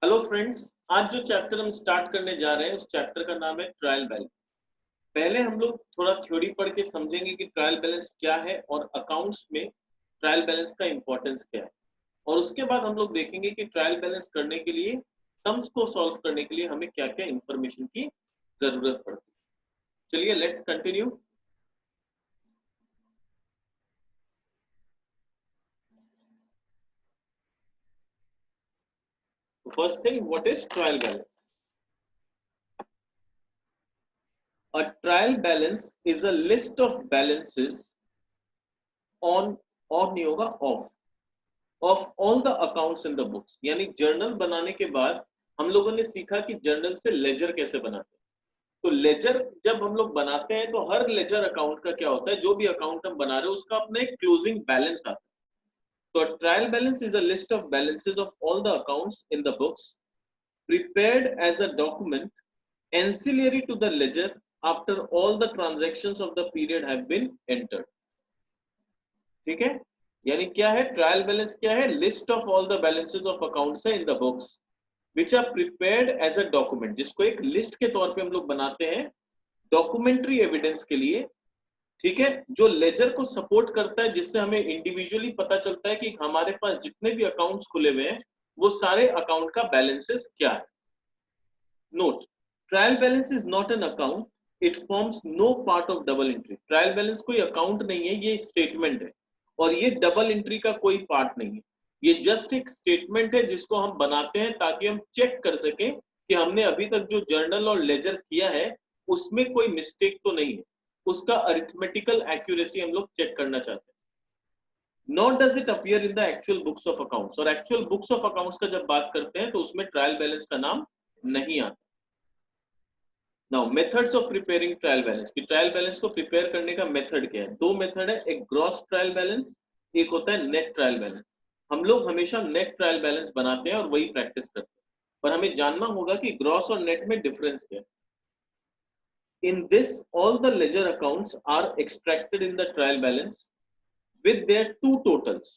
Hello friends, आज जो chapter हम स्टार्ट करने जा रहे हैं उस चैप्टर का नाम है ट्रायल बैलेंस। पहले हम लोग थोड़ा थ्योरी पढ़ के समझेंगे कि ट्रायल बैलेंस क्या है और अकाउंट्स में ट्रायल बैलेंस का इंपॉर्टेंस क्या है। और उसके बाद हम लोग देखेंगे कि ट्रायल बैलेंस करने के लिए, सम्स को सॉल्व करने के लिए हमें क्या क्या इंफॉर्मेशन की जरूरत पड़ती है। चलिए let's continue. First thing, what is trial balance? A trial balance is a list of balances on, और नहीं होगा of, of all the accounts in the books. यानी जर्नल बनाने के बाद हम लोगों ने सीखा कि जर्नल से लेजर कैसे बनाते हैं। तो लेजर जब हम लोग बनाते हैं तो हर लेजर अकाउंट का क्या होता है, जो भी अकाउंट हम बना रहे हैं उसका अपना एक क्लोजिंग बैलेंस आता है। तो trial balance is a list of balances of all the accounts in the books prepared as a document ancillary to the ledger after all the transactions of the period have been entered। ठीक है, यानी क्या है trial balance? क्या है? List of all the balances of accounts है in the books which are prepared as a document, जिसको एक लिस्ट के तौर पे हम लोग बनाते हैं डॉक्यूमेंट्री एविडेंस के लिए। ठीक है, जो लेजर को सपोर्ट करता है, जिससे हमें इंडिविजुअली पता चलता है कि हमारे पास जितने भी अकाउंट्स खुले हुए हैं वो सारे अकाउंट का बैलेंसेस क्या है। Note, trial balance is not an account, it forms no part of double entry. Trial balance कोई अकाउंट नहीं है, ये स्टेटमेंट है और ये डबल एंट्री का कोई पार्ट नहीं है। ये जस्ट एक स्टेटमेंट है जिसको हम बनाते हैं ताकि हम चेक कर सकें कि हमने अभी तक जो जर्नल और लेजर किया है उसमें कोई मिस्टेक तो नहीं है। उसका अरिथमेटिकल एक्यूरेसी हम लोग चेक करना चाहते हैं। Not does it appear in the actual books of accounts, और एक्चुअल बुक्स ऑफ अकाउंट्स का जब बात करते हैं तो उसमें ट्रायल बैलेंस का नाम नहीं आता। Now methods of preparing trial balance, कि ट्रायल बैलेंस को प्रिपेयर करने का मेथड क्या है। दो मेथड है, एक ग्रॉस ट्रायल बैलेंस, एक होता है नेट ट्रायल बैलेंस। हम लोग हमेशा नेट ट्रायल बैलेंस बनाते हैं और वही प्रैक्टिस करते हैं, पर हमें जानना होगा कि ग्रॉस और नेट में डिफरेंस क्या है। In this, all the ledger accounts are extracted in the trial balance with their two totals,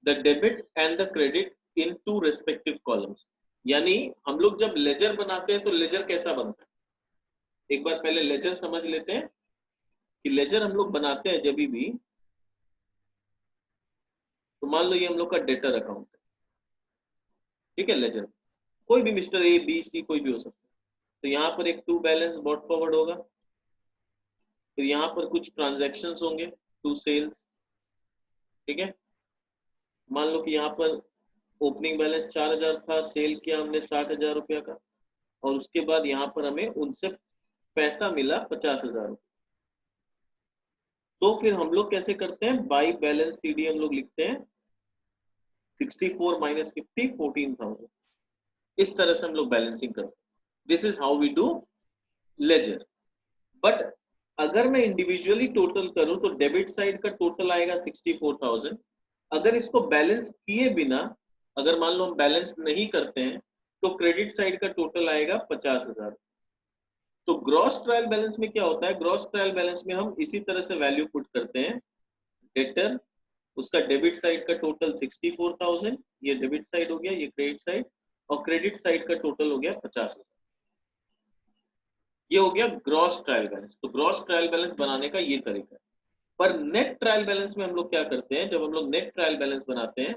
the debit and the credit, in two respective columns। यानी हम लोग जब लेजर बनाते हैं तो लेजर कैसा बनता है, एक बार पहले लेजर समझ लेते हैं कि लेजर हम लोग बनाते हैं जब भी, तो मान लो ये हम लोग का डेटर अकाउंट है। ठीक है, लेजर कोई भी मिस्टर ए बी सी कोई भी हो सकता है। तो यहाँ पर एक टू बैलेंस बॉट फॉरवर्ड होगा, फिर यहाँ पर कुछ ट्रांजैक्शंस होंगे, टू सेल्स। ठीक है, मान लो कि यहाँ पर ओपनिंग बैलेंस 4000 था, सेल किया हमने 60,000 रुपया का, और उसके बाद यहाँ पर हमें उनसे पैसा मिला 50,000 रुपया। तो फिर हम लोग कैसे करते हैं, बाई बैलेंस सीडी हम लोग लिखते हैं 64 माइनस 50 14,000। इस तरह से हम लोग बैलेंसिंग करते हैं। This is how we do ledger. But अगर मैं इंडिविजुअली टोटल करूं तो डेबिट साइड का टोटल आएगा 64,000। अगर इसको बैलेंस किए बिना, अगर मान लो हम बैलेंस नहीं करते हैं, तो क्रेडिट साइड का टोटल आएगा 50,000। तो ग्रॉस ट्रायल बैलेंस में क्या होता है, ग्रॉस ट्रायल बैलेंस में हम इसी तरह से वैल्यू पुट करते हैं। डेटर, उसका डेबिट साइड का टोटल 64,000, ये डेबिट साइड हो गया, ये क्रेडिट साइड, और क्रेडिट साइड का टोटल हो गया 50,000। ये हो गया ग्रॉस ट्रायल बैलेंस। तो ग्रॉस ट्रायल बैलेंस बनाने का ये तरीका है। पर नेट ट्रायल बैलेंस में हम लोग क्या करते हैं, जब हम लोग नेट ट्रायल बैलेंस बनाते हैं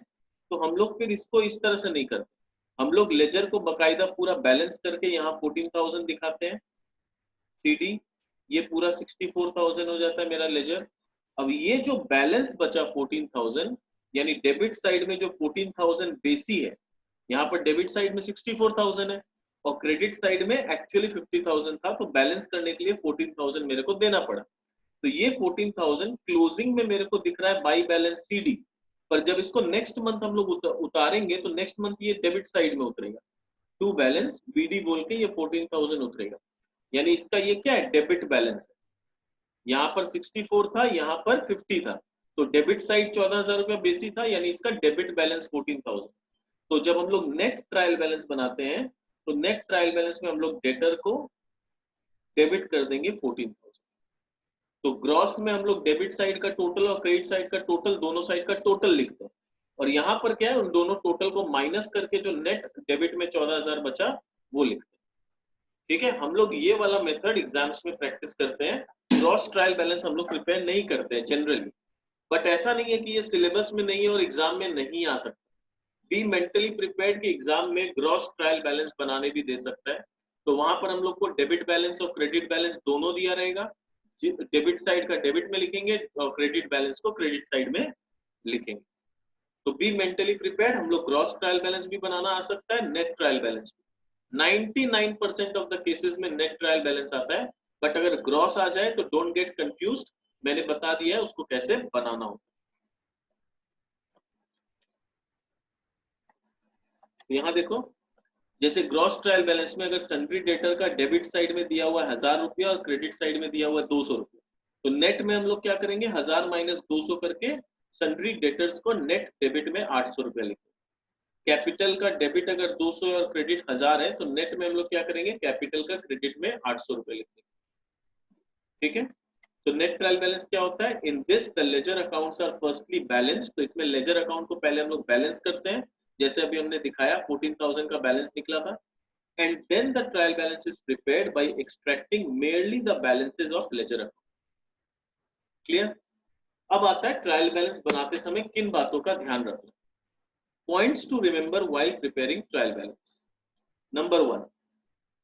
तो हम लोग फिर इसको इस तरह से नहीं करते। हम लोग लेजर को बकायदा पूरा बैलेंस करके यहाँ 14,000 दिखाते हैं सीडी, ये पूरा 64,000 हो जाता है मेरा लेजर। अब ये जो बैलेंस बचा 14,000, यानी डेबिट साइड में जो 14,000 बेसी है, यहाँ पर डेबिट साइड में 64,000 है और क्रेडिट साइड में एक्चुअली 50,000 था, तो बैलेंस करने के लिए 14,000 मेरे को देना पड़ा। तो ये 14,000 क्लोजिंग में मेरे को दिख रहा है बाई बैलेंस सीडी, पर जब इसको नेक्स्ट मंथ हम लोग उतारेंगे तो नेक्स्ट मंथ ये डेबिट साइड में उतरेगा, टू बैलेंस बीडी बोल के ये 14,000 उतरेगा। यानी इसका ये क्या है, डेबिट बैलेंस है। यहाँ पर 64 था, यहाँ पर 50 था, तो डेबिट साइड 14,000 रुपया बेसी था, यानी इसका डेबिट बैलेंस 14,000। तो जब हम लोग नेट ट्रायल बैलेंस बनाते हैं तो नेट ट्रायल बैलेंस में हम लोग डेटर को डेबिट कर देंगे 14,000। तो ग्रॉस में हम लोग डेबिट साइड का टोटल और क्रेडिट साइड का टोटल, दोनों साइड का टोटल लिखते हैं। और यहाँ पर क्या है, उन दोनों टोटल को माइनस करके जो नेट डेबिट में 14,000 बचा वो लिखते हैं। ठीक है, हम लोग ये वाला मेथड एग्जाम्स में प्रैक्टिस करते हैं, ग्रॉस ट्रायल बैलेंस हम लोग प्रिपेयर नहीं करते हैं जनरली, बट ऐसा नहीं है कि ये सिलेबस में नहीं है और एग्जाम में नहीं आ सकता। बी मेंटली प्रिपेयर्ड कि एग्जाम में ग्रॉस ट्रायल बैलेंस बनाने भी दे सकता है, तो वहां पर हम लोग को डेबिट बैलेंस और क्रेडिट बैलेंस दोनों दिया रहेगा। डेबिट साइड का डेबिट में लिखेंगे और क्रेडिट बैलेंस को क्रेडिट साइड में लिखेंगे। तो बी मेंटली प्रिपेयर्ड, हम लोग ग्रॉस ट्रायल बैलेंस भी बनाना आ सकता है, नेट ट्रायल बैलेंस भी। 99% ऑफ द केसेस में नेट ट्रायल बैलेंस आता है, बट अगर ग्रॉस आ जाए तो डोंट गेट कंफ्यूज्ड, मैंने बता दिया है उसको कैसे बनाना होता है। यहाँ देखो, जैसे ग्रॉस ट्रायल बैलेंस में अगर सन्ड्री डेटर का डेबिट साइड में दिया हुआ है 1,000 रुपया और क्रेडिट साइड में दिया हुआ है 200 रुपया, तो नेट में हम लोग क्या करेंगे, 1,000 माइनस 200 करके सन्ड्री डेटर्स को नेट डेबिट में 800 रुपया लिखेंगे। कैपिटल का डेबिट अगर 200 और क्रेडिट 1,000 है, तो नेट में हम लोग क्या करेंगे, कैपिटल का क्रेडिट में 800 रुपया लिखेंगे। ठीक है, तो नेट ट्रायल बैलेंस क्या होता है, in this the ledger accounts are firstly balance, तो इसमें लेजर अकाउंट को पहले हम लोग बैलेंस करते हैं, जैसे अभी हमने दिखाया 14,000 का बैलेंस निकला था। And then the trial balance is prepared by extracting merely the balances of ledger account. Clear? अब आता है ट्रायल बैलेंस बनाते समय किन बातों का ध्यान रखना। Points to remember while preparing trial balance. Number 1,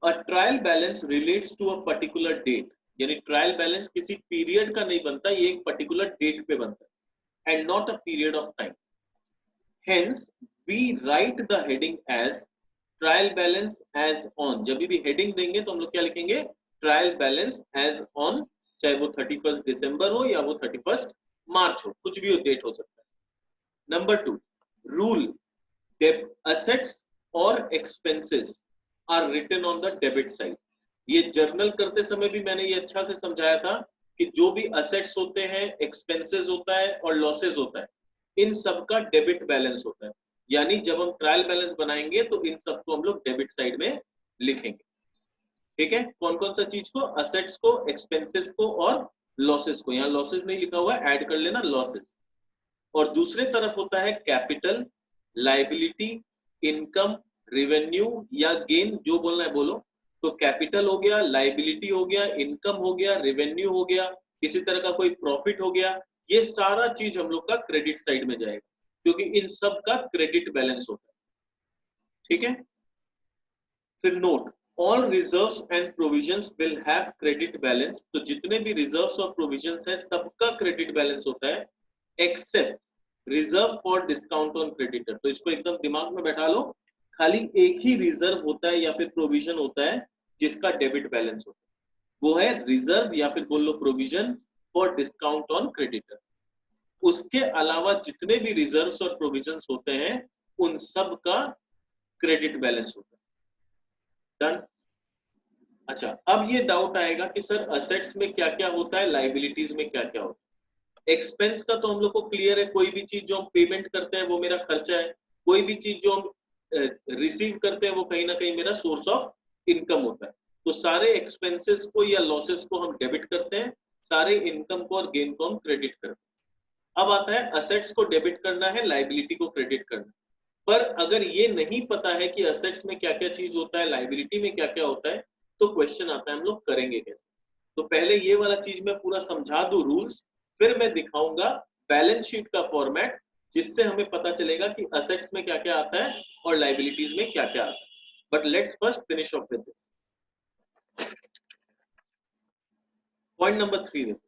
a trial balance relates to a particular date. यानी ट्रायल बैलेंस किसी पीरियड का नहीं बनता, ये एक पर्टिकुलर डेट पे बनता है, and not a period of time. Hence, we write the heading as trial balance as on. जब भी हेडिंग देंगे तो हम लोग क्या लिखेंगे, ट्रायल बैलेंस एज ऑन, चाहे वो 31 दिसंबर हो या वो 31 मार्च हो, कुछ भी डेट हो सकता है। नंबर 2, रूल, असेट्स और expenses are written on the debit side. ये जर्नल करते समय भी मैंने ये अच्छा से समझाया था कि जो भी असेट्स होते हैं, एक्सपेंसेस होता है और लॉसेस होता है, इन सब का डेबिट बैलेंस होता है। यानी जब हम ट्रायल बैलेंस बनाएंगे तो इन सबको हम लोग डेबिट साइड में लिखेंगे। ठीक है, कौन कौन सा चीज को, असेट्स को, एक्सपेंसेस को और लॉसेस को। यहाँ लॉसेस नहीं लिखा हुआ है, ऐड कर लेना लॉसेस। और दूसरे तरफ होता है कैपिटल, लायबिलिटी, इनकम, रेवेन्यू या गेन, जो बोलना है बोलो। तो कैपिटल हो गया, लायबिलिटी हो गया, इनकम हो गया, रेवेन्यू हो गया, किसी तरह का कोई प्रॉफिट हो गया, ये सारा चीज हम लोग का क्रेडिट साइड में जाएगा, क्योंकि इन सब का क्रेडिट बैलेंस होता है। ठीक है, फिर note, all reserves and provisions will have credit balance. तो जितने भी रिजर्व्स और प्रोविजंस है सबका क्रेडिट बैलेंस होता है, except reserve for discount on creditor. तो इसको एकदम दिमाग में बैठा लो, खाली एक ही रिजर्व होता है या फिर प्रोविजन होता है जिसका डेबिट बैलेंस होता है, वो है रिजर्व या फिर बोल लो provision for discount on creditor. उसके अलावा जितने भी रिजर्व्स और प्रोविजंस होते हैं उन सब का क्रेडिट बैलेंस होता है। डन। अच्छा, अब ये डाउट आएगा कि सर असेट्स में क्या क्या होता है, लायबिलिटीज में क्या क्या होता है। एक्सपेंस का तो हम लोग को क्लियर है, कोई भी चीज जो हम पेमेंट करते हैं वो मेरा खर्चा है, कोई भी चीज जो हम रिसीव करते हैं वो कहीं ना कहीं मेरा सोर्स ऑफ इनकम होता है। तो सारे एक्सपेंसेस को या लॉसेस को हम डेबिट करते हैं, सारे इनकम को और गेन को हम क्रेडिट करते हैं। अब आता है असेट्स को डेबिट करना है, लायबिलिटी को क्रेडिट करना है। पर अगर ये नहीं पता है कि असेट्स में क्या क्या चीज होता है, लायबिलिटी में क्या क्या होता है, तो क्वेश्चन आता है हम लोग करेंगे कैसे। तो पहले ये वाला चीज मैं पूरा समझा दूं रूल्स, फिर मैं दिखाऊंगा बैलेंस शीट का फॉर्मेट, जिससे हमें पता चलेगा कि असेट्स में क्या क्या आता है और लायबिलिटीज में क्या क्या आता है। But let's first finish off with this. Point number 3 देखो,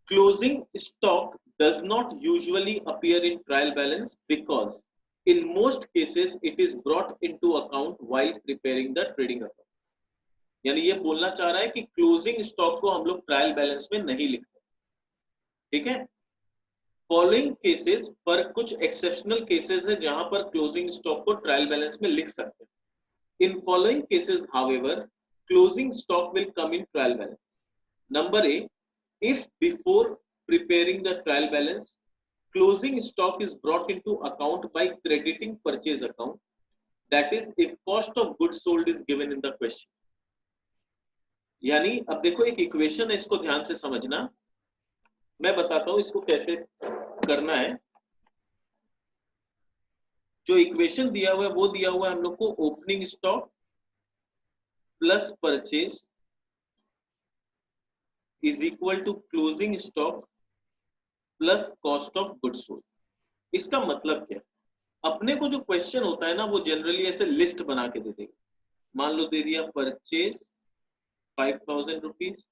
closing stock does not usually appear in trial balance because in most cases it is brought into account while preparing the trading account। यानी ये बोलना चाह रहा है कि closing stock को हम लोग ट्रायल बैलेंस में नहीं लिखते। ठीक है, फॉलोइंग केसेस पर कुछ एक्सेप्शनल केसेस है जहां पर क्लोजिंग स्टॉक को ट्रायल बैलेंस में लिख सकते हैं। In following cases however closing stock will come in trial balance. Number A, if before preparing the trial balance closing stock is brought into account by crediting purchase account, that is if cost of goods sold is given in the question। यानी अब देखो एक equation है, इसको ध्यान से समझना, मैं बताता हूं इसको कैसे करना है। जो इक्वेशन दिया हुआ है वो दिया हुआ है हम लोग को opening stock plus purchase is equal to closing stock plus cost of goods sold. इसका मतलब क्या है? अपने को जो क्वेश्चन होता है ना वो जनरली ऐसे लिस्ट बना के दे देगा। मान लो दे दिया परचेज 5000 रुपीज,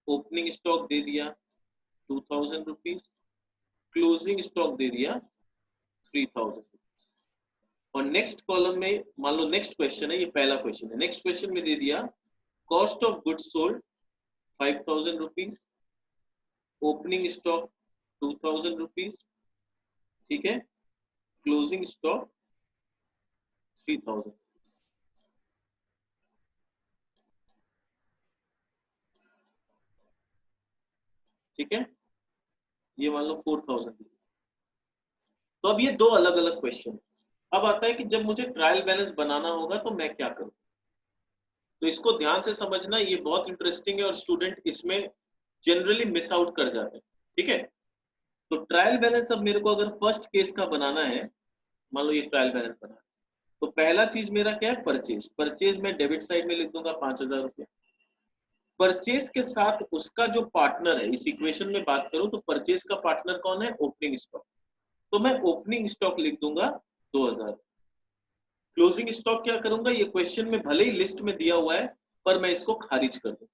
ओपनिंग स्टॉक दे दिया 2000 रुपीज, क्लोजिंग स्टॉक दे दिया 3000 रुपीज। और नेक्स्ट कॉलम में मान लो नेक्स्ट क्वेश्चन है, ये पहला क्वेश्चन है, नेक्स्ट क्वेश्चन में दे दिया cost of goods sold 5000 rupees, opening stock 2000 rupees, ठीक है, क्लोजिंग स्टॉक 3000। ठीक है, ये मान लो 4000। तो अब ये दो अलग अलग क्वेश्चन। अब आता है कि जब मुझे ट्रायल बैलेंस बनाना होगा तो मैं क्या करूं। तो इसको ध्यान से समझना, ये बहुत इंटरेस्टिंग है और स्टूडेंट इसमें जनरली मिस आउट कर जाते हैं। ठीक है, तो ट्रायल बैलेंस अब मेरे को अगर फर्स्ट केस का बनाना है, मान लो ये ट्रायल बैलेंस बना, तो पहला चीज मेरा क्या है, परचेज। परचेज में डेबिट साइड में लिख दूंगा 5000 रुपये। परचेज के साथ उसका जो पार्टनर है, इस इक्वेशन में बात करूं तो परचेज का पार्टनर कौन है, ओपनिंग स्टॉक। तो मैं ओपनिंग स्टॉक लिख दूंगा 2000। क्लोजिंग स्टॉक क्या करूंगा, ये क्वेश्चन में भले ही लिस्ट में दिया हुआ है पर मैं इसको खारिज कर दूं,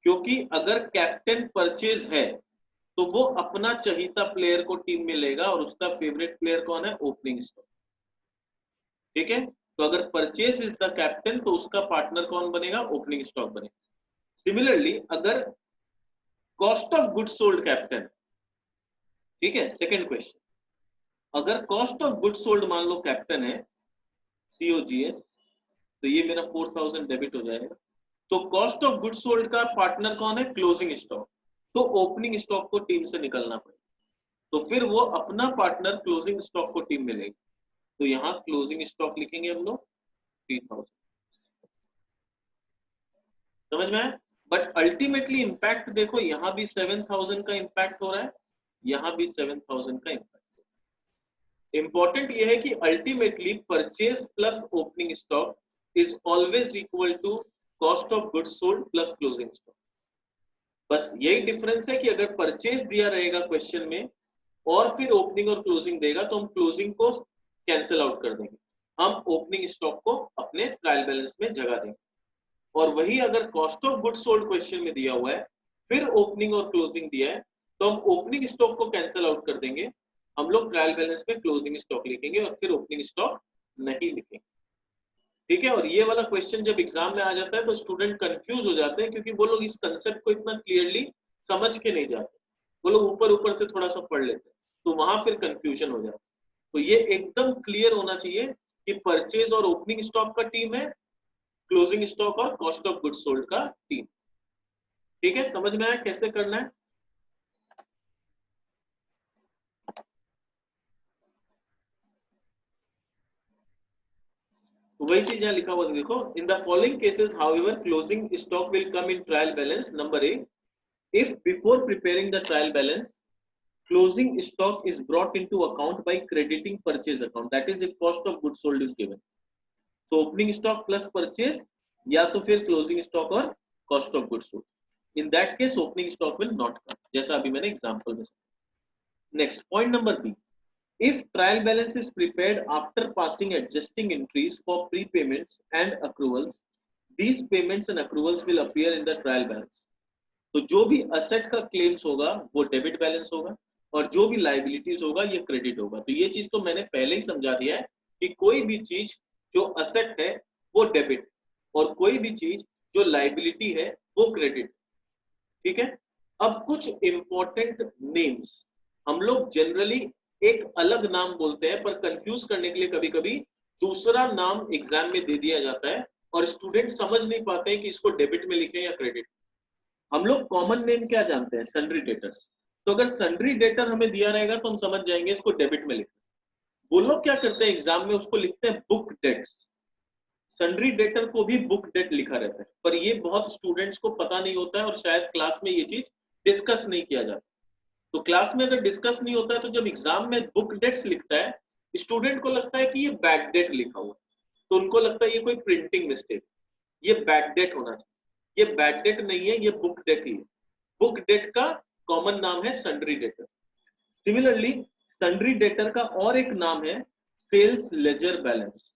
क्योंकि अगर कैप्टन परचेज है तो वो अपना चहीता प्लेयर को टीम में लेगा और उसका फेवरेट प्लेयर कौन है, ओपनिंग स्टॉक। ठीक है, तो अगर परचेज इज द कैप्टन तो उसका पार्टनर कौन बनेगा, ओपनिंग स्टॉक बनेगा। सिमिलरली अगर cost of goods sold captain, ठीक है, सेकंड क्वेश्चन, अगर कॉस्ट ऑफ गुड्स सोल्ड मान लो कैप्टन है COGS, तो ये मेरा 4000 डेबिट हो जाएगा। तो कॉस्ट ऑफ गुड्स सोल्ड का पार्टनर कौन है, क्लोजिंग स्टॉक। तो ओपनिंग स्टॉक को टीम से निकलना पड़ेगा, तो फिर वो अपना पार्टनर क्लोजिंग स्टॉक को टीम में लेगा। तो यहाँ क्लोजिंग स्टॉक लिखेंगे हम लोग 3000। समझ में आया? बट अल्टीमेटली इंपैक्ट देखो, यहाँ भी 7000 का इंपैक्ट हो रहा है, यहाँ भी 7000 का इंपैक्ट। इंपॉर्टेंट ये है कि ultimately purchase plus opening stock is always equal to cost of goods sold plus closing stock. बस यही डिफरेंस है कि अगर परचेज दिया रहेगा क्वेश्चन में और फिर ओपनिंग और क्लोजिंग देगा तो हम क्लोजिंग को कैंसिल आउट कर देंगे, हम ओपनिंग स्टॉक को अपने ट्रायल बैलेंस में जगह देंगे। और वही अगर cost of goods sold question में दिया हुआ है फिर ओपनिंग और क्लोजिंग दिया है तो हम ओपनिंग स्टॉक को कैंसिल आउट कर देंगे, हम लोग ट्रायल बैलेंस में क्लोजिंग स्टॉक लिखेंगे और फिर ओपनिंग स्टॉक नहीं लिखेंगे। ठीक है, और ये वाला क्वेश्चन जब एग्जाम में आ जाता है तो स्टूडेंट कंफ्यूज हो जाते हैं, क्योंकि वो लोग इस कंसेप्ट को इतना क्लियरली समझ के नहीं जाते, वो लोग ऊपर ऊपर से थोड़ा सा पढ़ लेते हैं, तो वहां फिर कंफ्यूजन हो जाता है। तो ये एकदम क्लियर होना चाहिए कि परचेज और ओपनिंग स्टॉक का टीम है, क्लोजिंग स्टॉक और कॉस्ट ऑफ गुड्स सोल्ड का टीम। ठीक है, समझ में आया कैसे करना है? तो वही चीज यहाँ लिखा हुआ देखो, in the following cases however closing stock will come in trial balance. Number A, if before preparing the trial balance closing stock is brought into account by crediting purchase account, that is if cost of goods sold is given, so opening stock plus purchase या तो फिर closing stock और cost of goods sold, in that case opening stock will not come, जैसा अभी मैंने example में। Next point number B, if trial balance is prepared after passing adjusting entries for prepayments and accruals, these payments and accruals will appear in the trial balance। तो जो भी asset का claims होगा वो डेबिट बैलेंस होगा और जो भी लाइबिलिटीज होगा ये क्रेडिट होगा। तो ये चीज तो मैंने पहले ही समझा दिया है कि कोई भी चीज जो असेट है वो डेबिट और कोई भी चीज जो लाइबिलिटी है वो क्रेडिट। ठीक है, अब कुछ इंपॉर्टेंट नेम्स हम लोग जनरली एक अलग नाम बोलते हैं, पर कंफ्यूज करने के लिए कभी कभी दूसरा नाम एग्जाम में दे दिया जाता है और स्टूडेंट समझ नहीं पाते हैं कि इसको डेबिट में लिखें या क्रेडिट। हम लोग कॉमन नेम क्या जानते हैं, सन्ड्री डेटर्स। तो अगर सन्ड्री डेटर हमें दिया रहेगा तो हम समझ जाएंगे इसको डेबिट में लिखना। वो लोग क्या करते हैं एग्जाम में, उसको लिखते हैं बुक डेट्स। सन्ड्री डेटर को भी बुक डेट लिखा रहता है, पर ये बहुत स्टूडेंट्स को पता नहीं होता है और शायद क्लास में ये चीज डिस्कस नहीं किया जाता। तो क्लास में अगर डिस्कस नहीं होता है तो जब एग्जाम में बुक डेट्स लिखता है स्टूडेंट को लगता है कि ये बैड डेट लिखा हुआ, तो उनको लगता है ये कोई प्रिंटिंग मिस्टेक, ये बैड डेट होना चाहिए। ये बैड डेट नहीं है, ये बुक डेट ही है। बुक डेट का कॉमन नाम है sundry debtor. Similarly sundry debtor का और एक नाम है सेल्स लेजर बैलेंस।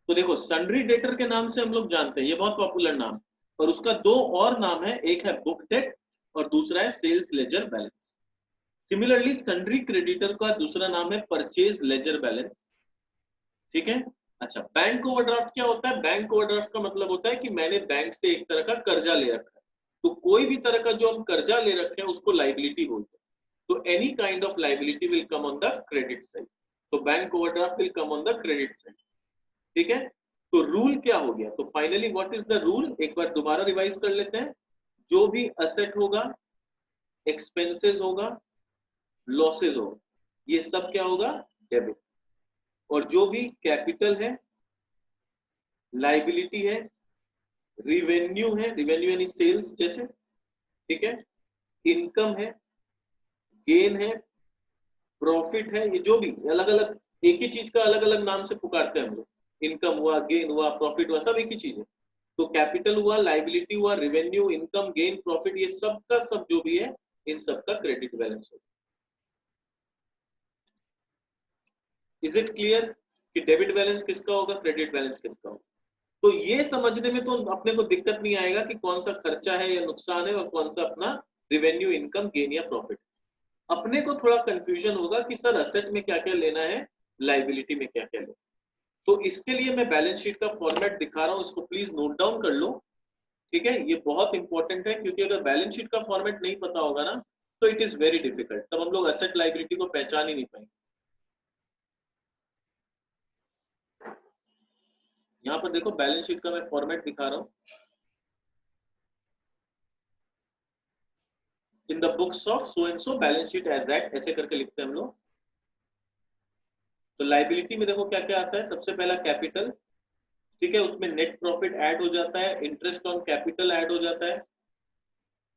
तो देखो सन्ड्री डेटर के नाम से हम लोग जानते हैं, ये बहुत पॉपुलर नाम, और उसका दो और नाम है, एक है बुक डेट और दूसरा है sales ledger balance. Similarly sundry creditor का दूसरा नाम है परचेज लेजर बैलेंस। ठीक है। अच्छा, बैंक ओवरड्राफ्ट क्या होता है? बैंक ओवरड्राफ्ट का मतलब होता है कि मैंने बैंक से एक तरह का कर्जा ले रखा है, तो कोई भी तरह का जो हम कर्जा ले रखे हैं उसको लाइबिलिटी बोलते हैं। तो any kind of liability will come on the credit side, तो bank overdraft will come on the credit side. ठीक है। तो रूल क्या हो गया? तो finally what is the rule, एक बार दोबारा रिवाइज कर लेते हैं। जो भी असेट होगा, एक्सपेंसेस होगा, लॉसेज होगा, ये सब क्या होगा? डेबिट। और जो भी कैपिटल है, लाइबिलिटी है, रिवेन्यू है, रिवेन्यू यानी सेल्स जैसे, ठीक है, इनकम है, गेन है, प्रॉफिट है, ये जो भी अलग अलग एक ही चीज का अलग अलग नाम से पुकारते हैं हम लोग, इनकम हुआ, गेन हुआ, प्रॉफिट हुआ, सब एक ही चीज है। तो कैपिटल हुआ, लाइबिलिटी हुआ, रेवेन्यू, इनकम, गेन, प्रॉफिट, ये सब का सब जो भी है, इन सब का क्रेडिट बैलेंस होगा। इज इट क्लियर कि डेबिट बैलेंस किसका होगा, क्रेडिट बैलेंस किसका होगा? तो ये समझने में तो अपने को दिक्कत नहीं आएगा कि कौन सा खर्चा है या नुकसान है और कौन सा अपना रेवेन्यू, इनकम, गेन या प्रॉफिट। अपने को थोड़ा कंफ्यूजन होगा कि सर असेट में क्या क्या लेना है, लाइबिलिटी में क्या क्या लेना। तो इसके लिए मैं बैलेंस शीट का फॉर्मेट दिखा रहा हूं, इसको प्लीज नोट डाउन कर लो। ठीक है, ये बहुत इंपॉर्टेंट है, क्योंकि अगर बैलेंस शीट का फॉर्मेट नहीं पता होगा ना, तो इट इज वेरी डिफिकल्ट, तब हम लोग असेट लाइबिलिटी को पहचान ही नहीं पाएंगे। यहाँ पर देखो बैलेंस शीट का मैं फॉर्मेट दिखा रहा हूं। In the books of so and so balance sheet as at, ऐसे करके लिखते हैं हम लोग। तो लाइबिलिटी में देखो क्या क्या आता है। सबसे पहला कैपिटल, ठीक है, उसमें नेट प्रॉफिट ऐड हो जाता है, इंटरेस्ट ऑन कैपिटल ऐड हो जाता है,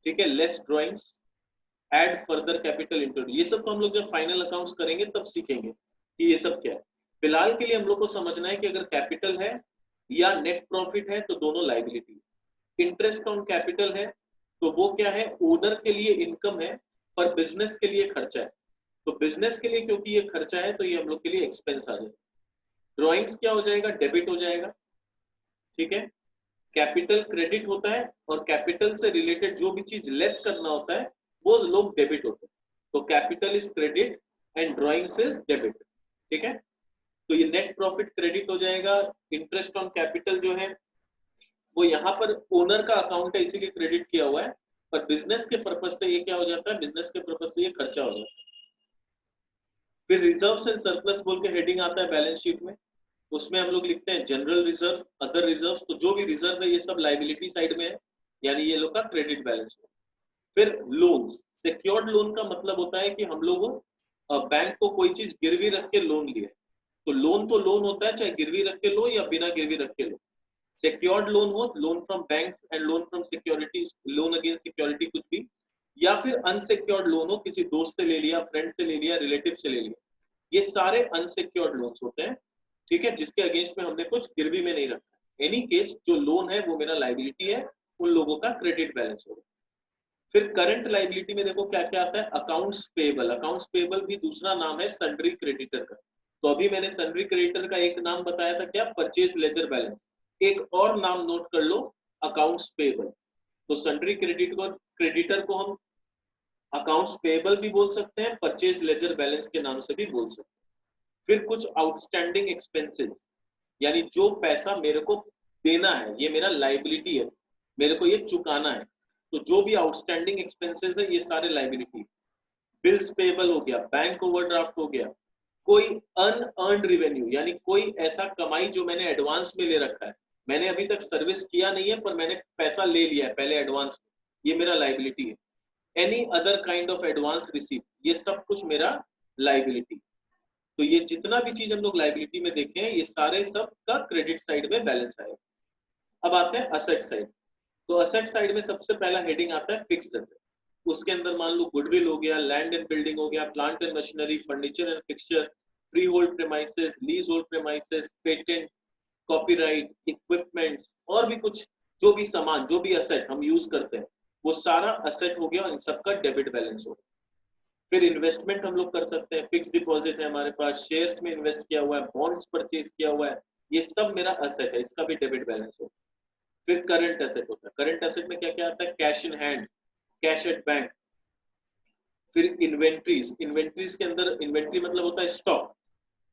ठीक है, less drawings, add further capital into, ये सब तो हम लोग जब फाइनल अकाउंट्स करेंगे तब सीखेंगे कि ये सब क्या है। फिलहाल के लिए हम लोग को समझना है कि अगर कैपिटल है या नेट प्रॉफिट है तो दोनों लाइबिलिटी। इंटरेस्ट ऑन कैपिटल है तो वो क्या है, ओनर के लिए इनकम है, पर बिजनेस के लिए खर्चा है। तो बिजनेस के लिए क्योंकि ये खर्चा है तो ये हम लोग के लिए एक्सपेंस आ जाएगा। ड्रॉइंग्स क्या हो जाएगा, डेबिट हो जाएगा। ठीक है, कैपिटल क्रेडिट होता है, और कैपिटल से रिलेटेड जो भी चीज लेस करना होता है वो लोग डेबिट होते हैं। तो capital is credit and drawings is debit. ठीक है, तो ये नेट प्रॉफिट क्रेडिट हो जाएगा। इंटरेस्ट ऑन कैपिटल जो है वो यहाँ पर ओनर का अकाउंट है इसीलिए क्रेडिट किया हुआ है, पर बिजनेस के पर्पज से ये क्या हो जाता है, बिजनेस के पर्पज से ये खर्चा हो जाता है। फिर रिजर्व्स एंड सरप्लस बोल के हेडिंग आता है बैलेंस शीट में, उसमें हम लोग लिखते हैं जनरल रिजर्व, अदर रिजर्व, तो जो भी रिजर्व है ये सब लाइबिलिटी साइड में है, यानी ये लोग का क्रेडिट बैलेंस है। फिर लोन्स, सिक्योर्ड लोन का मतलब होता है कि हम लोग बैंक को कोई चीज गिरवी रख के लोन लिए, तो लोन होता है, चाहे गिरवी रख के लो या बिना गिरवी रख के लो। सिक्योर्ड लोन हो, loan from banks and loan from securities, loan against security कुछ भी, या फिर अनसिक्योर्ड लोन हो, किसी दोस्त से ले लिया, फ्रेंड से ले लिया, रिलेटिव से ले लिया, ये सारे अनसिक्योर्ड लोन्स होते हैं। ठीक है, जिसके अगेंस्ट में हमने कुछ गिरवी में नहीं रखा। एनी केस जो लोन है वो मेरा लाइबिलिटी है, उन लोगों का क्रेडिट बैलेंस होगा। फिर करंट लाइबिलिटी में देखो क्या क्या आता है, अकाउंट्स पेबल। अकाउंट्स पेबल भी दूसरा नाम है सन्ड्री क्रेडिटर का। तो अभी मैंने सन्ड्री क्रेडिटर का एक नाम बताया था क्या, परचेज लेजर बैलेंस। एक और नाम नोट कर लो, अकाउंट्स पेबल। तो सन्ड्री क्रेडिटर को हम अकाउंट्स पेबल भी बोल सकते हैं, परचेज लेजर बैलेंस के नाम से भी बोल सकते हैं। फिर कुछ आउटस्टैंडिंग एक्सपेंसेस, यानी जो पैसा मेरे को देना है, ये मेरा लाइबिलिटी है, मेरे को ये चुकाना है, तो जो भी आउटस्टैंडिंग एक्सपेंसेस है ये सारे लाइबिलिटी। बिल्स पेबल हो गया, बैंक ओवरड्राफ्ट हो गया, कोई अनअर्न्ड रिवेन्यू, यानी कोई ऐसा कमाई जो मैंने एडवांस में ले रखा है, मैंने अभी तक सर्विस किया नहीं है पर मैंने पैसा ले लिया है पहले एडवांस में, ये मेरा लाइबिलिटी है। Any other kind of advance receive, ये सब कुछ मेरा लाइबिलिटी। तो ये जितना भी चीज हम लोग लाइबिलिटी में देखे हैं ये सारे सब का क्रेडिट साइड में बैलेंस आएगा। अब आते हैं असेट साइड। तो असेट साइड में सबसे पहला हेडिंग आता है फिक्स्ड असेट। उसके अंदर मान लो गुडविल हो गया, लैंड एंड बिल्डिंग हो गया, plant and machinery, furniture and fixture, free hold premises, lease hold premises, patent, copyright, equipments और भी कुछ जो भी सामान, जो भी असेट हम यूज करते हैं, वो सारा असेट हो गया और इन सबका डेबिट बैलेंस हो गया। फिर इन्वेस्टमेंट हम लोग कर सकते हैं, फिक्स डिपॉजिट है हमारे पास, शेयर्स में इन्वेस्ट किया हुआ है, बॉन्ड्स परचेज किया हुआ है, ये सब मेरा असेट है, इसका भी डेबिट बैलेंस हो। फिर करंट एसेट होता है, करंट एसेट में क्या क्या आता है, cash in hand, cash at bank. फिर इन्वेंट्रीज, इन्वेंट्रीज के अंदर इन्वेंट्री मतलब होता है स्टॉक,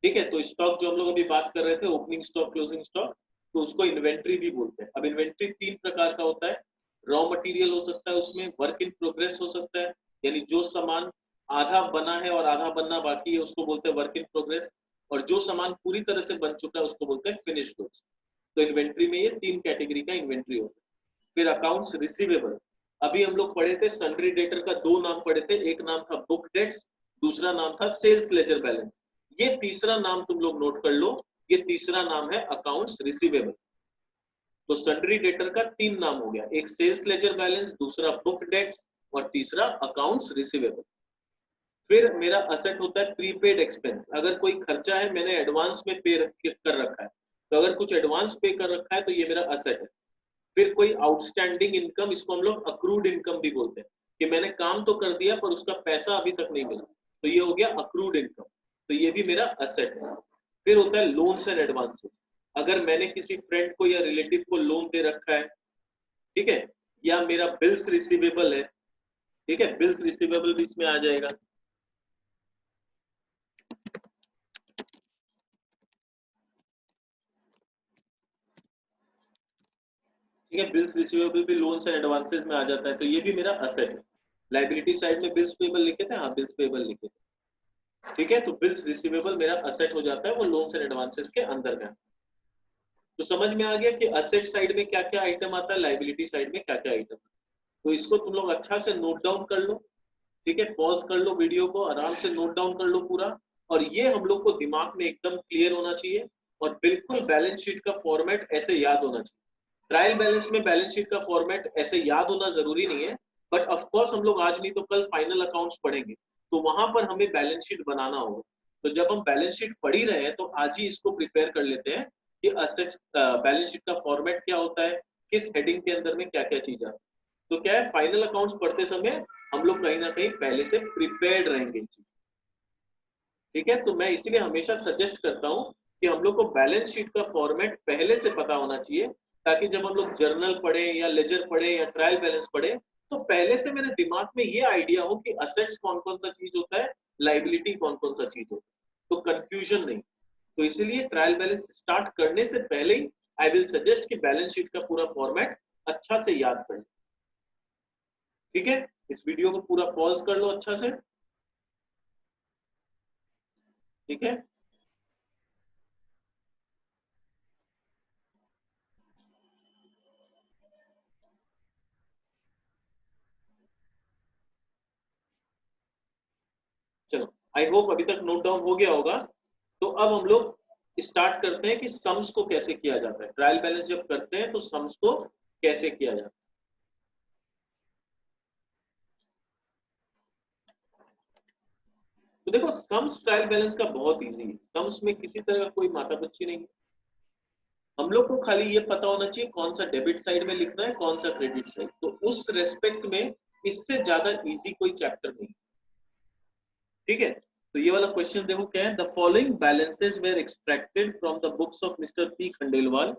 ठीक है, तो स्टॉक जो हम लोग अभी बात कर रहे थे, ओपनिंग स्टॉक, क्लोजिंग स्टॉक, तो उसको इन्वेंट्री भी बोलते हैं। अब इन्वेंट्री तीन प्रकार का होता है, रॉ मटेरियल हो सकता है, उसमें वर्क इन प्रोग्रेस हो सकता है, यानी जो सामान आधा बना है और आधा बनना बाकी है उसको बोलते हैं वर्क इन प्रोग्रेस, और जो सामान पूरी तरह से बन चुका है उसको बोलते हैं फिनिश्ड गुड्स। तो इन्वेंट्री में ये तीन कैटेगरी का इन्वेंट्री होता है। फिर अकाउंट्स रिसीवेबल, अभी हम लोग पढ़े थे सन्ड्री डेटर का दो नाम पढ़े थे, एक नाम था बुक डेट्स, दूसरा नाम था सेल्स लेजर बैलेंस। ये तीसरा नाम तुम लोग नोट कर लो, ये तीसरा नाम है अकाउंट्स रिसीवेबल। तो सन्ड्री डेटर का तीन नाम हो गया, एक सेल्स लेजर बैलेंस, दूसरा बुक डेट्स और तीसरा अकाउंट्स रिसीवेबल। फिर मेरा असेट होता है प्रीपेड एक्सपेंस, अगर कोई खर्चा है मैंने एडवांस में पे कर रखा है, तो अगर कुछ एडवांस पे कर रखा है तो ये मेरा असेट है। फिर कोई आउटस्टैंडिंग इनकम, इसको हम लोग अक्रूड इनकम भी बोलते हैं, कि मैंने काम तो कर दिया पर उसका पैसा अभी तक नहीं मिला, तो ये हो गया अक्रूड इनकम, तो ये भी मेरा असेट है। फिर होता है लोन्स एंड एडवांसेस, अगर मैंने किसी फ्रेंड को या रिलेटिव को लोन दे रखा है, ठीक है, या मेरा बिल्स रिसीवेबल है, ठीक है, बिल्स रिसीवेबल भी इसमें आ जाएगा। ठीक है, बिल्स रिसीवेबल भी लोन्स एंड एडवांसेस में आ जाता है, तो ये भी मेरा असेट है। लाइबिलिटी साइड में बिल्स पेबल लिखे थे, हाँ बिल्स पेबल लिखे थे, ठीक है, तो बिल्स रिसीवेबल मेरा असेट हो जाता है, वो लोन्स एंड एडवांसेस के अंदर का। तो समझ में आ गया कि असेट साइड में क्या क्या आइटम आता है, लाइबिलिटी साइड में क्या क्या आइटम। तो इसको तुम लोग अच्छा से नोट डाउन कर लो, ठीक है, पॉज कर लो वीडियो को, आराम से नोट डाउन कर लो पूरा, और ये हम लोग को दिमाग में एकदम क्लियर होना चाहिए, और बिल्कुल बैलेंस शीट का फॉर्मेट ऐसे याद होना चाहिए। ट्रायल बैलेंस में बैलेंस शीट का फॉर्मेट ऐसे याद होना जरूरी नहीं है, बट ऑफ कोर्स हम लोग आज नहीं तो कल फाइनल अकाउंट्स पढ़ेंगे, तो वहां पर हमें बैलेंस शीट बनाना होगा। तो जब हम बैलेंस शीट पढ़ ही रहे हैं तो आज ही इसको प्रिपेयर कर लेते हैं कि असेट्स बैलेंस शीट का फॉर्मेट क्या होता है, किस हेडिंग के अंदर में क्या क्या चीज है। तो क्या है, फाइनल अकाउंट्स पढ़ते समय हम लोग कहीं ना कहीं पहले से प्रिपेयर्ड रहेंगे, ठीक है। तो मैं इसीलिए हमेशा सजेस्ट करता हूँ कि हम लोग को बैलेंस शीट का फॉर्मेट पहले से पता होना चाहिए, ताकि जब हम लोग जर्नल पढ़े या लेजर पढ़े या ट्रायल बैलेंस पढ़े, तो पहले से मेरे दिमाग में ये आइडिया हो कि असेट्स कौन कौन सा चीज होता है, लाइबिलिटी कौन कौन सा चीज होता है, तो कंफ्यूजन नहीं। तो इसीलिए ट्रायल बैलेंस स्टार्ट करने से पहले ही आई विल सजेस्ट कि बैलेंस शीट का पूरा फॉर्मेट अच्छा से याद कर, ठीक है। इस वीडियो को पूरा पॉज कर लो अच्छा से, ठीक है। चलो, आई होप अभी तक नोट डाउन हो गया होगा। तो अब हम लोग स्टार्ट करते हैं कि सम्स को कैसे किया जाता है, ट्रायल बैलेंस जब करते हैं तो सम्स को कैसे किया जाता है। तो देखो, सम्स ट्रायल बैलेंस का बहुत इजी है, सम्स में किसी तरह का कोई माथा पच्ची नहीं है। हम लोग को खाली ये पता होना चाहिए कौन सा डेबिट साइड में लिखना है, कौन सा क्रेडिट साइड, तो उस रेस्पेक्ट में इससे ज्यादा इजी कोई चैप्टर नहीं, ठीक है। तो ये वाला क्वेश्चन देखो क्या है, the following balances were extracted from the books of mister P Khandelwal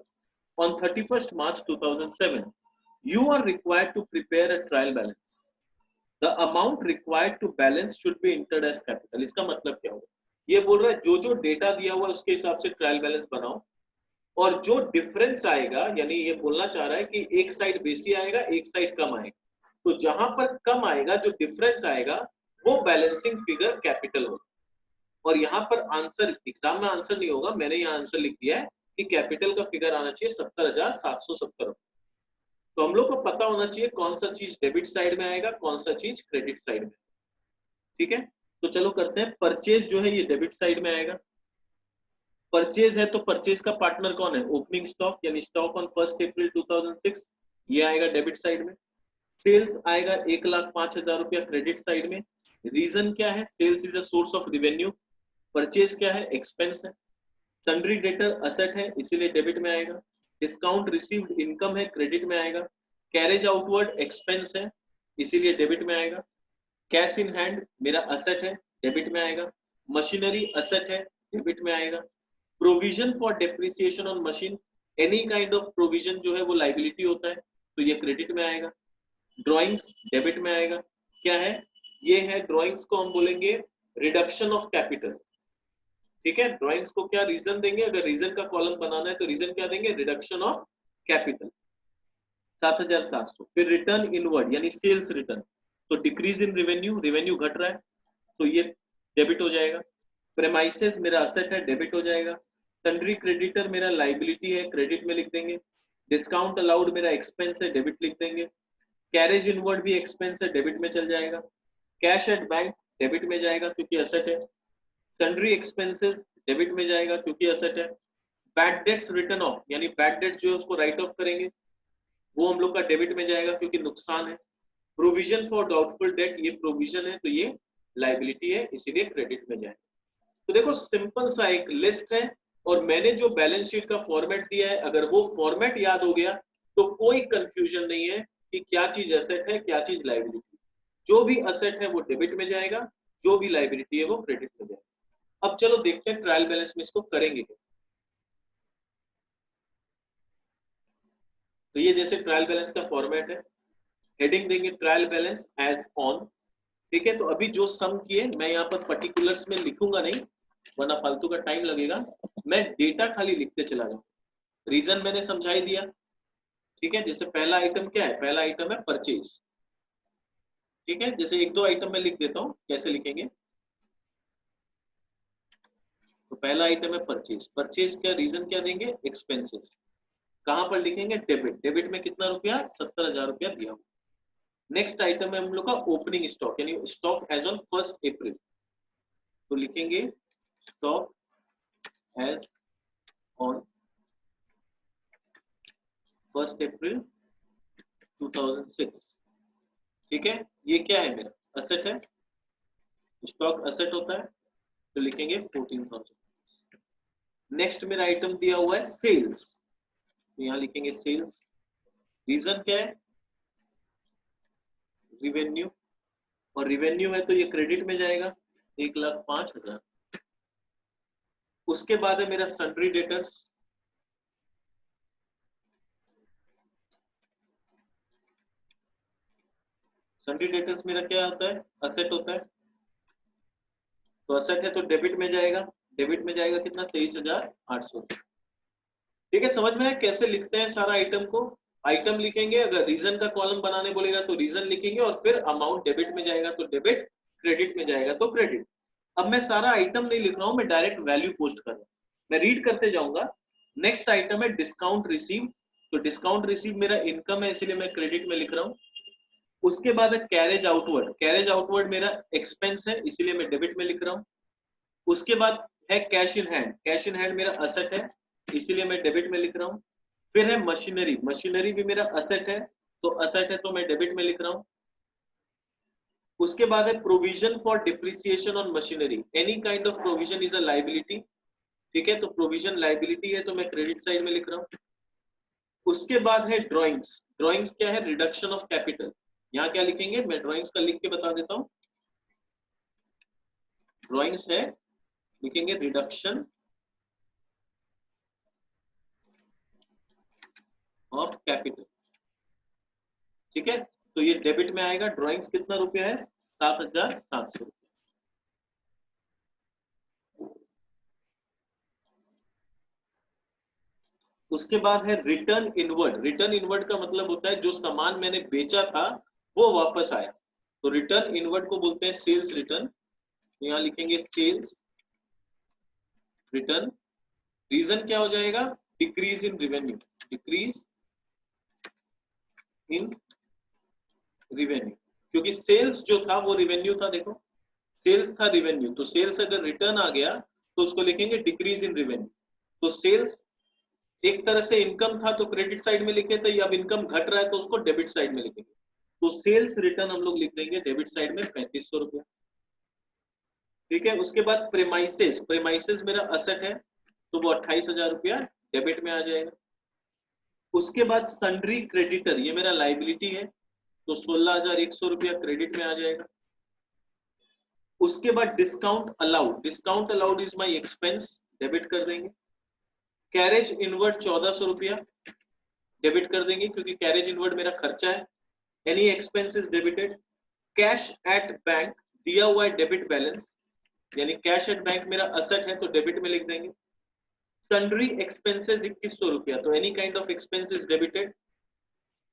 on 31st March 2007. You are required to prepare a trial balance. The amount required to balance should be entered as capital. इसका मतलब क्या होगा, ये बोल रहा है जो जो डेटा दिया हुआ है उसके हिसाब से ट्रायल बैलेंस बनाओ, और जो डिफरेंस आएगा, यानी ये बोलना चाह रहा है कि एक साइड बेसी आएगा एक साइड कम आएगा, तो जहां पर कम आएगा, जो डिफरेंस आएगा, वो बैलेंसिंग फिगर कैपिटल होगा। और यहाँ पर आंसर एग्जाम में आंसर नहीं होगा, मैंने यहाँ आंसर लिख दिया है कि कैपिटल का फिगर आना चाहिए 70,770। तो हम लोग को पता होना चाहिए कौन सा चीज डेबिट साइड में आएगा, कौन सा चीज क्रेडिट साइड में, ठीक है। तो चलो करते हैं, परचेज जो है ये डेबिट साइड में आएगा। परचेज है तो परचेज का पार्टनर कौन है, ओपनिंग स्टॉक, यानी स्टॉक ऑन 1 अप्रैल 2006, ये आएगा डेबिट साइड में। सेल्स आएगा 1,05,000 रुपया क्रेडिट साइड में। रीजन क्या है, sales is a source of revenue, purchase क्या है, एक्सपेंस है। सन्ड्री डेटर असेट है, इसीलिए डेबिट में आएगा। डिस्काउंट रिसीव्ड इनकम है, क्रेडिट में आएगा। कैरेज आउटवर्ड एक्सपेंस है, इसीलिए डेबिट में आएगा। कैश इन हैंड मेरा असेट है, डेबिट में आएगा। मशीनरी असेट है, डेबिट में आएगा। Provision for depreciation on machine, any kind of provision जो है वो लाइबिलिटी होता है, तो ये क्रेडिट में आएगा। ड्राइंग्स डेबिट में आएगा। क्या है ये, है ड्राइंग्स को हम बोलेंगे रिडक्शन ऑफ कैपिटल। ठीक है, ड्राइंग्स को क्या रीजन देंगे, अगर रीजन का कॉलम बनाना है तो रीजन क्या देंगे, रिडक्शन ऑफ कैपिटल 7700। फिर रिटर्न इनवर्ड यानी सेल्स रिटर्न, तो डिक्रीज इन रेवेन्यू, रेवेन्यू घट रहा है तो ये डेबिट हो जाएगा। प्रेमाइसेस मेरा असेट है, डेबिट हो जाएगा। सन्ड्री क्रेडिटर मेरा लाइबिलिटी है, क्रेडिट में लिख देंगे। डिस्काउंट अलाउड मेरा एक्सपेंस है, डेबिट लिख देंगे। कैरेज इनवर्ड भी एक्सपेंस है, डेबिट में चल जाएगा। कैश एट बैंक डेबिट में जाएगा क्योंकि असेट है। सन्ड्री एक्सपेंसेस डेबिट में जाएगा क्योंकि असेट है। बैड डेट्स रिटर्न ऑफ यानी बैड डेट जो है उसको राइट ऑफ करेंगे, वो हम लोग का डेबिट में जाएगा क्योंकि नुकसान है। प्रोविजन फॉर डाउटफुल डेट, ये प्रोविजन है तो ये लाइबिलिटी है, इसीलिए क्रेडिट में जाएगा। तो देखो सिंपल सा एक लिस्ट है, और मैंने जो बैलेंस शीट का फॉर्मेट दिया है, अगर वो फॉर्मेट याद हो गया तो कोई कंफ्यूजन नहीं है कि क्या चीज एसेट है क्या चीज लाइबिलिटी। जो भी असेट है वो डेबिट में जाएगा, जो भी लाइबिलिटी है वो क्रेडिट में जाएगा। अब चलो देखते हैं ट्रायल बैलेंस में इसको करेंगे कैसे। तो ये जैसे ट्रायल बैलेंस का फॉर्मेट है, हेडिंग देंगे ट्रायल बैलेंस एज ऑन। ठीक है, तो अभी जो सम किए मैं यहाँ पर पर्टिकुलर्स में लिखूंगा नहीं, वरना फालतू का टाइम लगेगा। मैं डेटा खाली लिखते चला जाऊँ, रीजन मैंने समझा ही दिया। ठीक है, जैसे पहला आइटम क्या है, पहला आइटम है परचेज। ठीक है, जैसे एक दो आइटम मैं लिख देता हूँ, कैसे लिखेंगे। तो पहला आइटम है परचेज, परचेज का रीजन क्या देंगे, एक्सपेंसेस। कहां पर लिखेंगे, डेबिट, डेबिट में कितना रुपया, 70,000 रुपया दिया हुआ। नेक्स्ट आइटम है हम लोग का ओपनिंग स्टॉक, यानी स्टॉक एज ऑन 1 अप्रैल, तो लिखेंगे स्टॉक एज ऑन 1 अप्रैल 2006। ठीक है, ये क्या है, मेरा असेट है, स्टॉक असेट होता है, तो लिखेंगे 14,000। नेक्स्ट मेरा आइटम दिया हुआ है सेल्स, तो यहाँ लिखेंगे सेल्स। रीजन क्या है, रिवेन्यू, और रिवेन्यू है तो ये क्रेडिट में जाएगा 1,05,000। उसके बाद है मेरा सन्ड्री डेटर्स, सन्ड्री डेटर्स मेरा क्या होता है, असेट होता है, तो असेट है तो डेबिट में जाएगा, डेबिट में जाएगा कितना, 23,800। ठीक है, समझ में है कैसे लिखते हैं सारा आइटम को। आइटम लिखेंगे, अगर रीजन का कॉलम बनाने बोलेगा तो रीजन लिखेंगे, और फिर अमाउंट डेबिट में जाएगा तो डेबिट, क्रेडिट में जाएगा तो क्रेडिट। अब मैं सारा आइटम नहीं लिख रहा हूं, मैं डायरेक्ट वैल्यू पोस्ट कर रहा हूं, मैं रीड करते जाऊंगा। नेक्स्ट आइटम है डिस्काउंट रिसीव, तो डिस्काउंट रिसीव मेरा इनकम है, इसलिए मैं क्रेडिट में लिख रहा हूँ। उसके बाद है कैरेज आउटवर्ड, कैरेज आउटवर्ड मेरा एक्सपेंस है, इसीलिए मैं डेबिट में लिख रहा हूँ। उसके बाद है cash in hand, cash in hand मेरा असेट है, इसीलिए मैं डेबिट में लिख रहा हूँ। फिर है मशीनरी, मशीनरी भी मेरा असेट है, तो असेट है तो मैं डेबिट में लिख रहा हूँ। उसके बाद है provision for depreciation on machinery, any kind of provision is a liability. ठीक है, तो प्रोविजन लाइबिलिटी है तो मैं क्रेडिट साइड में लिख रहा हूँ। उसके बाद है ड्राइंग्स, ड्राइंग्स क्या है, रिडक्शन ऑफ कैपिटल। यहाँ क्या लिखेंगे, मैं ड्राइंग्स का लिख के बता देता हूँ। ड्राइंग्स है, लिखेंगे रिडक्शन ऑफ कैपिटल। ठीक है, तो ये डेबिट में आएगा। ड्राइंग्स कितना रुपया है, 7,700। उसके बाद है रिटर्न इनवर्ड, रिटर्न इनवर्ड का मतलब होता है जो सामान मैंने बेचा था वो वापस आया, तो रिटर्न इनवर्ड को बोलते हैं सेल्स रिटर्न। तो यहाँ लिखेंगे सेल्स रिटर्न। रीजन क्या हो जाएगा, decrease in revenue, decrease in revenue, क्योंकि सेल्स जो था वो रेवेन्यू था। देखो सेल्स था रेवेन्यू, तो सेल्स अगर रिटर्न आ गया तो उसको लिखेंगे डिक्रीज इन रेवेन्यू। तो सेल्स एक तरह से इनकम था तो क्रेडिट साइड में लिखे थे, अब इनकम घट रहा है तो उसको डेबिट साइड में लिखेंगे। तो सेल्स रिटर्न हम लोग लिख देंगे डेबिट साइड में 3,500 रुपया। ठीक है। उसके बाद प्रेमाइसेस, प्रेमाइसेस मेरा असेट है तो वो 28,000 रुपया डेबिट में आ जाएगा। उसके बाद सन्ड्री क्रेडिटर, ये मेरा लाइबिलिटी है तो 16,100 रुपया क्रेडिट में आ जाएगा। उसके बाद discount allowed, discount allowed is my expense, debit कर देंगे। कैरेज इनवर्ड 1400 रुपया डेबिट कर देंगे क्योंकि कैरेज इनवर्ड मेरा खर्चा है। Any expense is debited. Cash at bank दिया हुआ है डेबिट बैलेंस, यानी कैश एट बैंक मेरा असेट है तो डेबिट में लिख देंगे। सन्ड्री एक्सपेंसेस 2100 रुपया, तो any kind of expense is debited.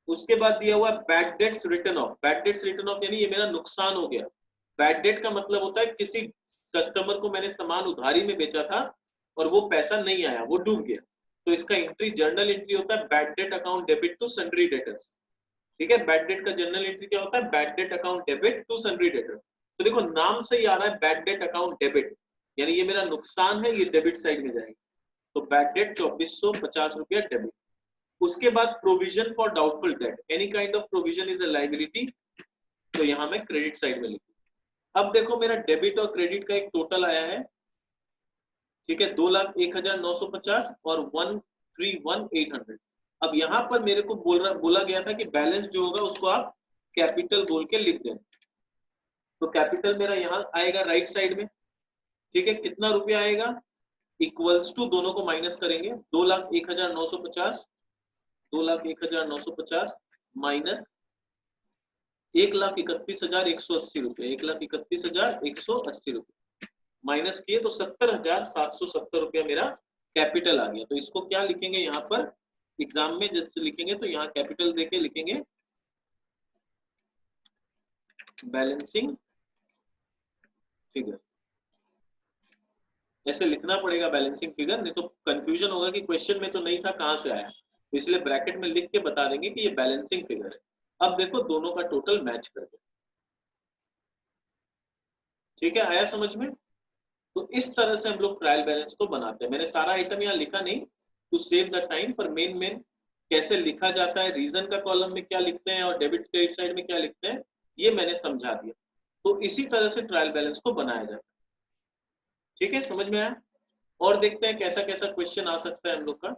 उसके बाद दिया हुआ bad debts return of, bad debts return of यानी ये मेरा नुकसान हो गया। बैड डेट का मतलब होता है किसी कस्टमर को मैंने सामान उधारी में बेचा था और वो पैसा नहीं आया, वो डूब गया, तो इसका एंट्री जर्नल एंट्री होता है bad debt account debit to sundry debtors. ठीक है, बैड डेट का जर्नल एंट्री क्या होता है, bad debt account debit to sundry debtors. तो देखो नाम से ही आ रहा है बैड डेट अकाउंट डेबिट, यानी ये मेरा नुकसान है, ये डेबिट साइड में जाएगा, तो बैड डेट 2450 रुपया डेबिट। उसके बाद provision for doubtful debt, any kind of provision is a liability, तो यहां मैं क्रेडिट साइड में लिखूं। अब देखो मेरा डेबिट और क्रेडिट का एक टोटल आया है, ठीक है, 2,01,950 और 131,800। अब यहां पर मेरे को बोला गया था कि बैलेंस जो होगा उसको आप कैपिटल बोल के लिख दें, तो कैपिटल मेरा यहां आएगा राइट साइड में। ठीक है, कितना रुपया आएगा, इक्वल्स टू, दोनों को माइनस करेंगे, 2,01,950, 2,01,950 माइनस 1,31,180 रुपये, 1,31,180 रुपये माइनस किए तो 70,770 रुपया मेरा कैपिटल आ गया। तो इसको क्या लिखेंगे यहाँ पर एग्जाम में जैसे लिखेंगे तो यहाँ कैपिटल देके लिखेंगे बैलेंसिंग फिगर, ऐसे लिखना पड़ेगा बैलेंसिंग फिगर, नहीं तो कंफ्यूजन होगा कि क्वेश्चन में तो नहीं था कहां से आया, तो इसलिए ब्रैकेट में लिख के बता देंगे कि ये बैलेंसिंग फिगर है। अब देखो दोनों का टोटल मैच करके, ठीक है, आया समझ में। तो इस तरह से हम लोग ट्रायल बैलेंस को बनाते हैं। मैंने सारा आइटम यहाँ लिखा नहीं टू सेव द टाइम, पर मेन कैसे लिखा जाता है, रीजन का कॉलम में क्या लिखते हैं और डेबिट क्रेडिट साइड में क्या लिखते हैं, ये मैंने समझा दिया। तो इसी तरह से ट्रायल बैलेंस को बनाया जाता है। ठीक है, समझ में आया। और देखते हैं कैसा कैसा क्वेश्चन आ सकता है हम लोग का।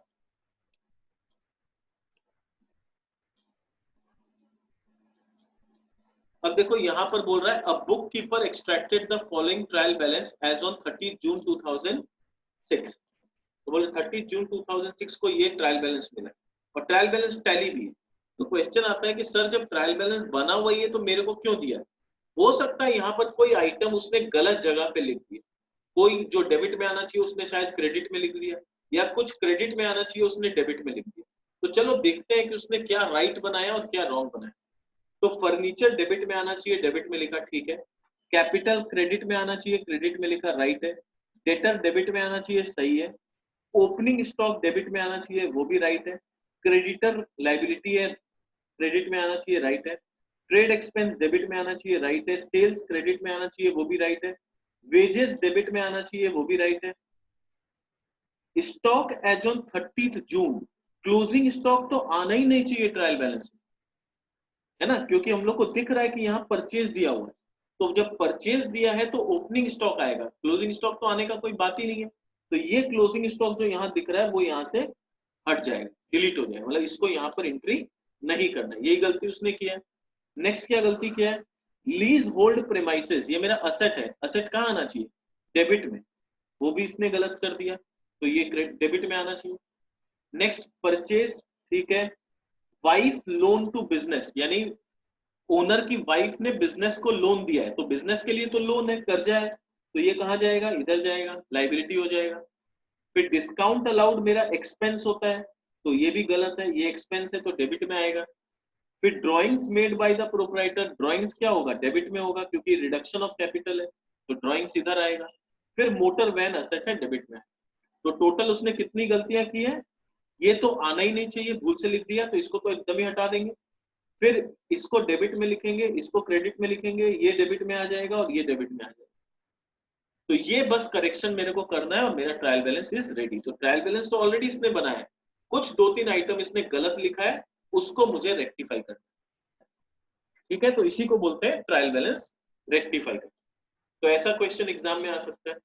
अब देखो यहां पर बोल रहा है a book keeper extracted the following trial balance as on 30 June 2006। तो बोले 30 जून 2006 को ये ट्रायल बैलेंस मिला और ट्रायल बैलेंस टैली भी है। तो क्वेश्चन आता है कि सर जब ट्रायल बैलेंस बना हुआ है तो मेरे को क्यों दिया। हो सकता है यहाँ पर कोई आइटम उसने गलत जगह पे लिख दिया, कोई जो डेबिट में आना चाहिए उसने शायद क्रेडिट में लिख दिया, या कुछ क्रेडिट में आना चाहिए उसने डेबिट में लिख दिया। तो चलो देखते हैं कि उसने क्या राइट बनाया और क्या रॉन्ग बनाया। तो फर्नीचर डेबिट में आना चाहिए, डेबिट में लिखा, ठीक है। कैपिटल क्रेडिट में आना चाहिए, क्रेडिट में लिखा, राइट है। डेटर डेबिट में आना चाहिए, सही है। ओपनिंग स्टॉक डेबिट में आना चाहिए, वो भी राइट है। क्रेडिटर लाइबिलिटी है, क्रेडिट में आना चाहिए, राइट है। ट्रेड एक्सपेंस डेबिट में आना चाहिए, राइट है। सेल्स क्रेडिट में आना चाहिए, वो भी राइट है। वेजेस डेबिट में आना चाहिए, वो भी राइट है। Stock as on 30 June, closing stock तो आना ही नहीं चाहिए ट्रायल बैलेंस में, है ना, क्योंकि हम लोग को दिख रहा है कि यहाँ परचेज दिया हुआ है, तो जब परचेज दिया है तो ओपनिंग स्टॉक आएगा, क्लोजिंग स्टॉक तो आने का कोई बात ही नहीं है। तो ये क्लोजिंग स्टॉक जो यहाँ दिख रहा है वो यहाँ से हट जाएगा, डिलीट हो जाएगा, मतलब इसको यहाँ पर एंट्री नहीं करना है, यही गलती उसने किया है। नेक्स्ट क्या गलती किया है, लीज होल्ड प्रेमाइसेस, ये मेरा असेट है, असेट कहाँ आना चाहिए, डेबिट में, वो भी इसने गलत कर दिया, तो ये डेबिट में आना चाहिए। नेक्स्ट परचेज, ठीक है। वाइफ लोन टू बिजनेस, यानी ओनर की वाइफ ने बिजनेस को लोन दिया है, तो बिजनेस के लिए तो लोन है, कर्जा है, तो ये कहां जाएगा, इधर जाएगा, लाइबिलिटी हो जाएगा। फिर डिस्काउंट अलाउड मेरा एक्सपेंस होता है, तो ये भी गलत है, ये एक्सपेंस है तो डेबिट में आएगा। फिर drawings made by the proprietor, drawings क्या होगा, डेबिट में होगा क्योंकि रिडक्शन ऑफ कैपिटल है, तो ड्राइंग्स इधर आएगा। फिर मोटर वैन असेट है, डेबिट में। तो टोटल उसने कितनी गलतियां की है, ये तो आना ही नहीं चाहिए, भूल से लिख दिया, तो इसको तो एकदम ही हटा देंगे। फिर इसको डेबिट में लिखेंगे, इसको क्रेडिट में लिखेंगे, ये डेबिट में आ जाएगा और ये डेबिट में आ जाएगा। तो ये बस करेक्शन मेरे को करना है और मेरा ट्रायल बैलेंस इज रेडी। तो ट्रायल बैलेंस तो ऑलरेडी इसने बनाया है, कुछ 2-3 आइटम इसने गलत लिखा है, उसको मुझे रेक्टिफाई करना है। ठीक है, तो इसी को बोलते हैं ट्रायल बैलेंस रेक्टिफाई करना। तो ऐसा क्वेश्चन एग्जाम में आ सकता है।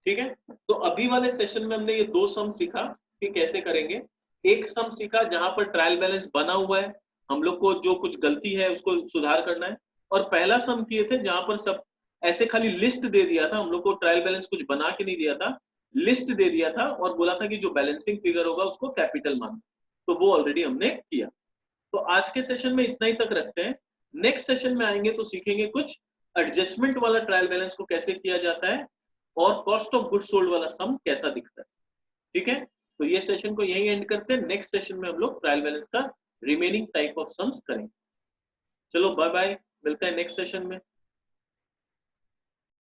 ठीक है, तो अभी वाले सेशन में हमने ये दो सम सीखा कि कैसे करेंगे। एक सम सीखा जहां पर ट्रायल बैलेंस बना हुआ है, हम लोग को जो कुछ गलती है उसको सुधार करना है। और पहला सम किए थे जहां पर सब ऐसे खाली लिस्ट दे दिया था, हम लोग को ट्रायल बैलेंस कुछ बना के नहीं दिया था, लिस्ट दे दिया था और बोला था कि जो बैलेंसिंग फिगर होगा उसको कैपिटल मानना। तो वो ऑलरेडी हमने किया। तो आज के सेशन में इतना ही तक रखते हैं। नेक्स्ट सेशन में आएंगे तो सीखेंगे कुछ एडजस्टमेंट वाला ट्रायल बैलेंस को कैसे किया जाता है और कॉस्ट ऑफ गुड्स सोल्ड वाला सम कैसा दिखता है। ठीक है, तो ये सेशन को यही एंड करते हैं। नेक्स्ट सेशन में हम लोग ट्रायल बैलेंस का रिमेनिंग टाइप ऑफ सम्स करेंगे। चलो बाय बाय, मिलते हैं नेक्स्ट सेशन में।